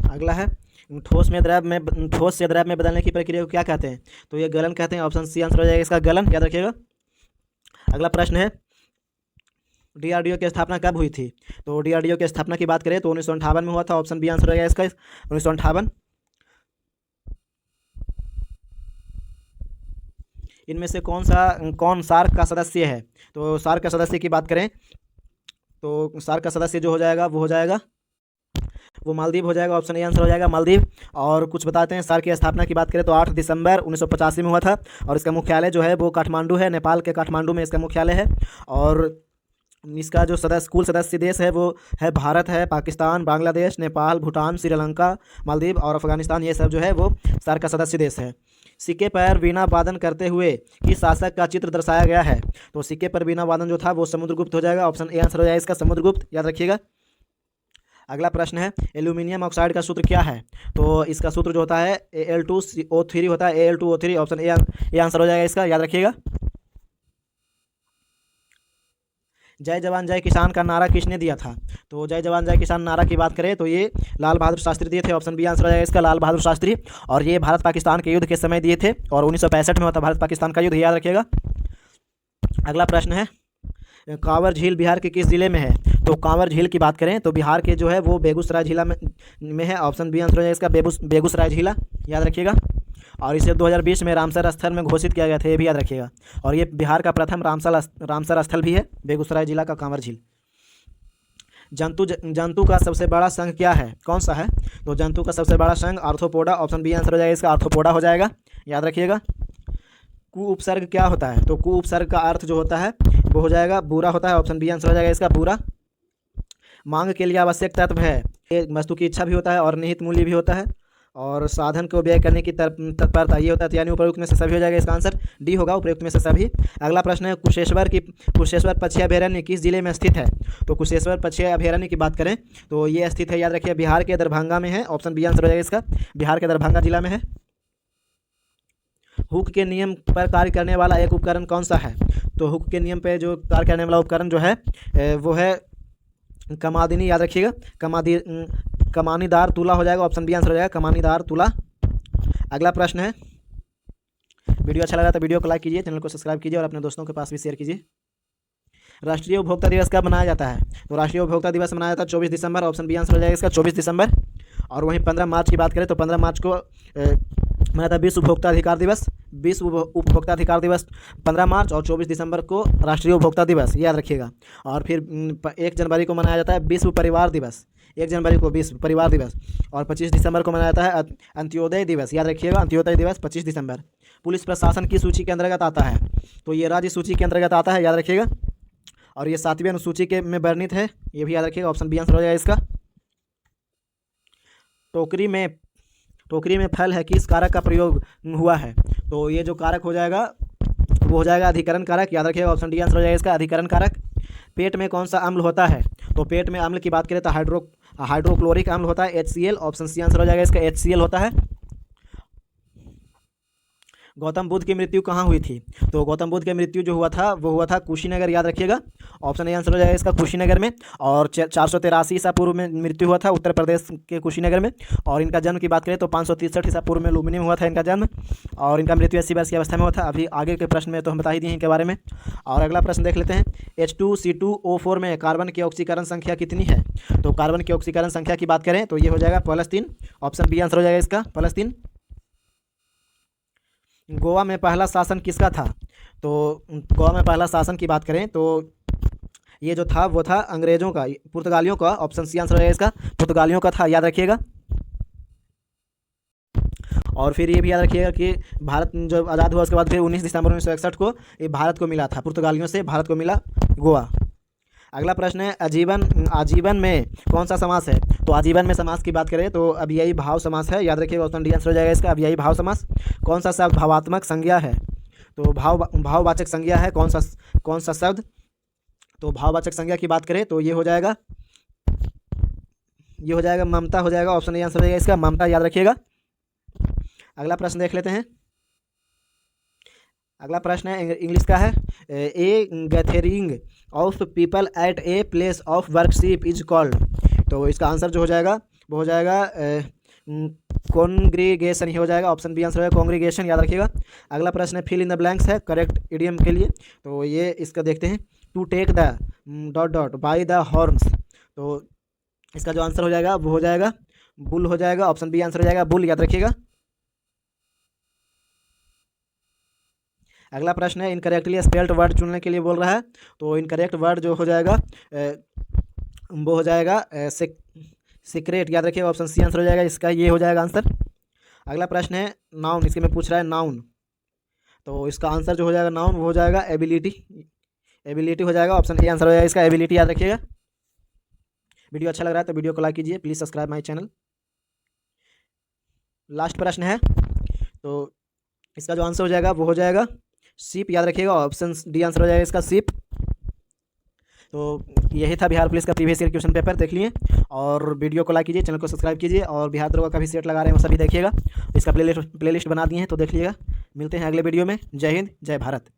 अगला है, ठोस से द्रव में बदलने की प्रक्रिया को क्या कहते हैं? तो ये गलन कहते हैं। ऑप्शन सी आंसर हो जाएगा इसका, गलन, याद रखिएगा। अगला प्रश्न है, डीआरडीओ की स्थापना कब हुई थी? तो डीआरडीओ की स्थापना की बात करें तो 1958 में हुआ था। ऑप्शन बी आंसर हो जाएगा इसका, 1958। इनमें से कौन सार्क का सदस्य है? तो सार्क का सदस्य की बात करें तो सार्क का सदस्य जो हो जाएगा वो मालदीव हो जाएगा। ऑप्शन ए आंसर हो जाएगा, मालदीव। और कुछ बताते हैं, सार्क की स्थापना की बात करें तो 8 दिसंबर 1985 में हुआ था और इसका मुख्यालय जो है वो काठमांडू है, नेपाल के काठमांडू में इसका मुख्यालय है। और इसका जो कुल सदस्य देश है वो है भारत है, पाकिस्तान, बांग्लादेश, नेपाल, भूटान, श्रीलंका, मालदीव और अफगानिस्तान, ये सब जो है वो सार्क का सदस्य देश है। सिक्के पर वीणा वादन करते हुए किस शासक का चित्र दर्शाया गया है? तो सिक्के पर वीणा वादन जो था वो समुद्रगुप्त हो जाएगा। ऑप्शन ए आंसर हो जाएगा इसका, समुद्रगुप्त, याद रखिएगा। अगला प्रश्न है, एल्यूमिनियम ऑक्साइड का सूत्र क्या है? तो इसका सूत्र जो होता है Al2O3 होता है, Al2O3। ऑप्शन ए आंसर हो जाएगा इसका, याद रखिएगा। जय जवान जय किसान का नारा किसने दिया था? तो जय जवान जय किसान नारा की बात करें तो ये लाल बहादुर शास्त्री दिए थे। ऑप्शन बी आंसर हो जाएगा इसका, लाल बहादुर शास्त्री। और ये भारत पाकिस्तान के युद्ध के समय दिए थे और 1965 में हुआ था भारत पाकिस्तान का युद्ध, याद रखिएगा। अगला प्रश्न है, कांवर झील बिहार के किस जिले में है? तो कांवर झील की बात करें तो बिहार के जो है वो बेगूसराय जिला में है। ऑप्शन बी आंसर हो जाएगा इसका, बेगूसराय जिला, याद रखिएगा। और इसे 2020 में रामसर स्थल में घोषित किया गया था, ये भी याद रखिएगा। और ये बिहार का प्रथम रामसर स्थल भी है, बेगूसराय जिला का कांवर झील। जंतु का सबसे बड़ा संघ क्या है, कौन सा है? तो जंतु का सबसे बड़ा संघ आर्थ्रोपोडा। ऑप्शन बी आंसर हो जाएगा इसका, आर्थ्रोपोडा हो जाएगा, याद रखिएगा। कु उपसर्ग क्या होता है? तो कु उपसर्ग का अर्थ जो होता है वो हो जाएगा बुरा होता है। ऑप्शन बी आंसर हो जाएगा इसका, बुरा। मांग के लिए आवश्यक तत्व है, ये वस्तु की इच्छा भी होता है और निहित मूल्य भी होता है और साधन को व्यय करने की तत्परता, ये होता है। यानी उपयुक्त में से सभी हो जाएगा, इसका आंसर डी होगा, उपयुक्त में से सभी। अगला प्रश्न है, कुशेश्वर पक्षी अभयारण्य किस जिले में स्थित है? तो कुशेश्वर पक्षी अभयारण्य की बात करें तो ये स्थित है, याद रखिए, बिहार के दरभंगा में है। ऑप्शन बी आंसर हो जाएगा इसका, बिहार के दरभंगा जिला में है। हुक के नियम पर कार्य करने वाला एक उपकरण कौन सा है? तो हुक के नियम पर जो कार्य करने वाला उपकरण जो है वो है कमादिनी, याद रखिएगा, कमानीदार तुला हो जाएगा। ऑप्शन बी आंसर हो जाएगा, कमानीदार तुला। अगला प्रश्न है, वीडियो अच्छा लगा तो वीडियो को लाइक कीजिए, चैनल को सब्सक्राइब कीजिए और अपने दोस्तों के पास भी शेयर कीजिए। राष्ट्रीय उपभोक्ता दिवस कब मनाया जाता है? तो राष्ट्रीय उपभोक्ता दिवस मनाया जाता है 24 दिसंबर। ऑप्शन बी आंसर हो जाएगा इसका, 24 दिसंबर। और वहीं 15 मार्च की बात करें तो 15 मार्च को मनाया था विश्व उपभोक्ता अधिकार दिवस। विश्व उपभोक्ता अधिकार दिवस 15 मार्च और 24 दिसंबर को राष्ट्रीय उपभोक्ता दिवस, याद रखिएगा। और फिर 1 जनवरी को मनाया जाता है विश्व परिवार दिवस, 1 जनवरी को विश्व परिवार दिवस। और 25 दिसंबर को मनाया जाता है अंत्योदय दिवस, याद रखिएगा, अंत्योदय दिवस 25 दिसंबर। पुलिस प्रशासन की सूची के अंतर्गत आता है? तो ये राज्य सूची के अंतर्गत आता है, याद रखिएगा। और ये 7वीं अनुसूची के में वर्णित है, ये भी याद रखिएगा। ऑप्शन बी आंसर हो जाएगा इसका। टोकरी में फल है, किस कारक का प्रयोग हुआ है? तो ये जो कारक हो जाएगा वो हो जाएगा अधिकरण कारक, याद रखिएगा। ऑप्शन डी आंसर हो जाएगा इसका, अधिकरण कारक। पेट में कौन सा अम्ल होता है? तो पेट में अम्ल की बात करें तो हाइड्रोक्लोरिक अम्ल होता है, HCl। ऑप्शन सी आंसर हो जाएगा इसका, HCl होता है। गौतम बुद्ध की मृत्यु कहाँ हुई थी? तो गौतम बुद्ध की मृत्यु जो हुआ था वो हुआ था कुशीनगर, याद रखिएगा। ऑप्शन ए आंसर हो जाएगा इसका, कुशीनगर में। और 483 ईसा पूर्व में मृत्यु हुआ था उत्तर प्रदेश के कुशीनगर में। और इनका जन्म की बात करें तो 563 ईसा पूर्व में लुम्बिनी में हुआ था इनका जन्म। और इनका मृत्यु 80 वर्ष की अवस्था में हुआ था। अभी आगे के प्रश्न में तो हम बता ही दिए इनके बारे में। और अगला प्रश्न देख लेते हैं, H2C2O4 में कार्बन की ऑक्सीकरण संख्या कितनी है? तो कार्बन की ऑक्सीकरण संख्या की बात करें तो ये हो जाएगा +3। ऑप्शन बी आंसर हो जाएगा इसका, +3। गोवा में पहला शासन किसका था? तो गोवा में पहला शासन की बात करें तो ये जो था वो था अंग्रेजों का, पुर्तगालियों का। ऑप्शन सी आंसर हो जाएगा इसका, पुर्तगालियों का था, याद रखिएगा। और फिर ये भी याद रखिएगा कि भारत जो आज़ाद हुआ उसके बाद फिर 19 दिसंबर 1961 को ये भारत को मिला था, पुर्तगालियों से भारत को मिला गोवा। अगला प्रश्न है, आजीवन में कौन सा समास है? तो आजीवन में समास की बात करें तो अव्ययी भाव समास है, याद रखिएगा। ऑप्शन डी आंसर हो जाएगा इसका, अव्ययी भाव समास। कौन सा शब्द भावात्मक संज्ञा है? तो भाववाचक संज्ञा है, कौन सा शब्द? तो भाववाचक संज्ञा की बात करें तो ये हो जाएगा ममता हो जाएगा। ऑप्शन ए आंसर हो जाएगा इसका, ममता, याद रखिएगा। अगला प्रश्न देख लेते हैं। अगला प्रश्न है इंग्लिश का है, a gathering of people at a place of worship is called. तो इसका आंसर जो हो जाएगा वो हो जाएगा कॉन्ग्रीगेशन ही हो जाएगा। ऑप्शन बी आंसर हो जाएगा कॉन्ग्रीगेशन, याद रखिएगा। अगला प्रश्न है फिल इन द ब्लैंक्स है करेक्ट इडियम के लिए। तो ये इसका देखते हैं, to take the dot dot by the horns. तो इसका जो आंसर हो जाएगा वो हो जाएगा बुल हो जाएगा। ऑप्शन बी आंसर हो जाएगा बुल, याद रखिएगा। अगला प्रश्न है इनकरेक्टली स्पेल्ड वर्ड चुनने के लिए बोल रहा है। तो इनकरेक्ट वर्ड जो हो जाएगा वो हो जाएगा सीक्रेट, याद रखिएगा। ऑप्शन सी आंसर हो जाएगा इसका, ये हो जाएगा आंसर। अगला प्रश्न है नाउन, इसके में पूछ रहा है नाउन। तो इसका आंसर जो हो जाएगा नाउन वो हो जाएगा एबिलिटी, एबिलिटी हो जाएगा। ऑप्शन ए आंसर हो जाएगा इसका एबिलिटी, याद रखिएगा। वीडियो अच्छा लग रहा है तो वीडियो को लाइक कीजिए, please subscribe my channel. Last प्रश्न है, तो इसका जो आंसर हो जाएगा वो हो जाएगा सीप, याद रखिएगा। ऑप्शन डी आंसर हो जाएगा इसका सीप। तो यही था बिहार पुलिस का प्रीवियस ईयर क्वेश्चन पेपर, देख लिए। और वीडियो को लाइक कीजिए, चैनल को सब्सक्राइब कीजिए, और बिहार दरोगा का भी सेट लगा रहे हैं वो सभी देखिएगा। इसका प्लेलिस्ट बना दिए हैं तो देख लीजिएगा। मिलते हैं अगले वीडियो में। जय हिंद, जय भारत।